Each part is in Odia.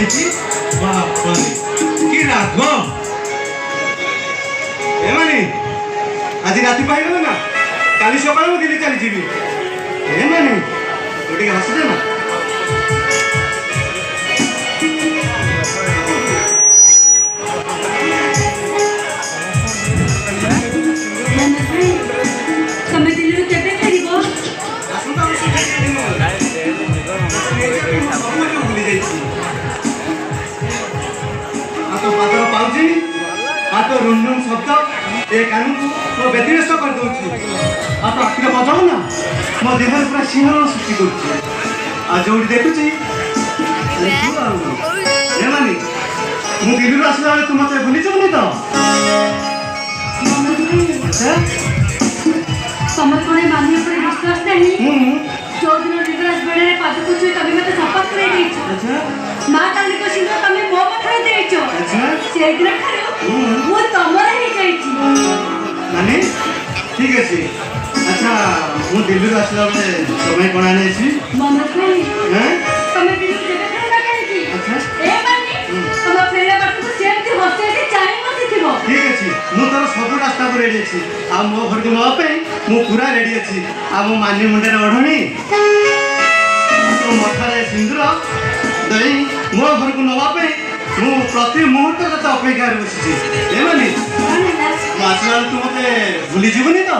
ହେଇଛି ବାପରେ କି ରାଗ ଏମାନେ ଆଜି ରାତି ପାଇଗଲେ ନା କାଲି ସକାଳେ ମୁଁ ଦିଲ୍ଲୀ ଚାଲିଯିବି ଏମାନେ ଟିକେ ହସିଦେ ନା ତମେ ଦିଲ୍ଲୀରୁ କେବେ ଫେରିବ? ଭୁଲି ଯାଇଛି ହାତ ପାଦର ପାଉଛି ହାତ ରୁମ୍ ରୁମ୍ ଶବ୍ଦ ଏ କାନକୁ ମୋ ବ୍ୟତିବ୍ୟସ୍ତ କରିଦେଉଛି ହାତ ଆଖିରେ ବଜାଉ ନା ମୋ ଦେହରେ ପୁରା ସିଂହରଣ ସୃଷ୍ଟି କରୁଛି ଆଉ ଯୋଉଠି ଦେଖୁଛି ଏମାନେ ମୁଁ ଦିଲ୍ଲୀରୁ ଆସିଲା ବେଳେ ତୁ ମତେ ଭୁଲିଯିବୁନି ତ ତମର କଣ ମାନି ଉପରେ ବିଶ୍ୱାସ ନାହିଁ? ଯୋଉଦିନ ଲିଙ୍ଗରାଜ ବେଳରେ ପାଦକୁ ଛୁଇଁ ତମେ ମତେ ଶପଥ କରେଇ ଦେଇଛ ମା କାଲିକ ସିଂହ ତମେ ମୋ ପାଖରେ ଦେଇଛ ସେଇଦିନ ଠାରୁ ମୁଁ ତମର ହେଇଯାଇଛି ମାନେ ଠିକ ଅଛି ଆଚ୍ଛା ମୁଁ ଦିଲ୍ଲୀରୁ ଆସିଲା ବେଳେ ସମୟ କ'ଣ ଆଣିଛି ମନୋଜ ଭାଇ ତମେ ଦିଲ୍ଲୀରୁ ଯେବେ ଫେରିଲା କାହିଁକି ଏ ମାନେ ତମ ଫେରିଲା ବାଟକୁ ସେମିତି ହସେଇକି ଚାହିଁ ବସିଥିବ ଠିକ ଅଛି ମୁଁ ତୋର ସବୁ ରାସ୍ତାକୁ ରେଡି ଅଛି ଆଉ ମୋ ଘରକୁ ନେବା ପାଇଁ ମୁଁ ପୁରା ରେଡି ଅଛି ଆଉ ମୋ ମାନି ମୁଣ୍ଡରେ ଓଢ଼ଣୀ ମୋ ମଥାରେ ସିନ୍ଦୁର ଦେଇ ମୋ ଘରକୁ ନେବା ପାଇଁ ମୁଁ ପ୍ରତି ମୁହୂର୍ତ୍ତ ତତେ ଅପେକ୍ଷାରେ ବସିଛି ଏମାନେ ମୁଁ ଆସିଲା ବେଳେ ତୁ ମତେ ଭୁଲିଯିବୁନି ତ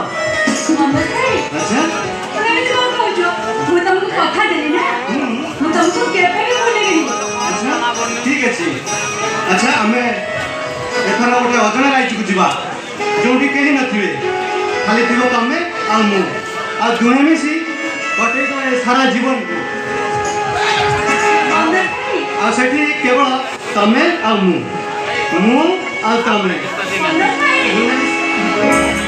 ମନୋଜ ଭାଇ ଆଚ୍ଛା ତମେ ଏମିତି କଣ କହୁଛ ମୁଁ ତମକୁ କଥା ଦେଲି ନା ମୁଁ ତମକୁ କେବେ ବି ଭୁଲିବିନି ଆଚ୍ଛା ଠିକ ଅଛି ଆଚ୍ଛା ଆମେ ଏଥର ଗୋଟେ ଅଜଣା ରାଇଜକୁ ଯିବା ଯୋଉଠି କେହି ନଥିବେ ଖାଲି ଥିବ ତମେ ଆଉ ମୁଁ ଆଉ ଦୁହେଁ ମିଶି କଟେଇବ ସାରା ଜୀବନକୁ ଆଉ ସେଠି କେବଳ ତମେ ଆଉ ମୁଁ ଆଉ ତମେ ମନୋଜ ଭାଇ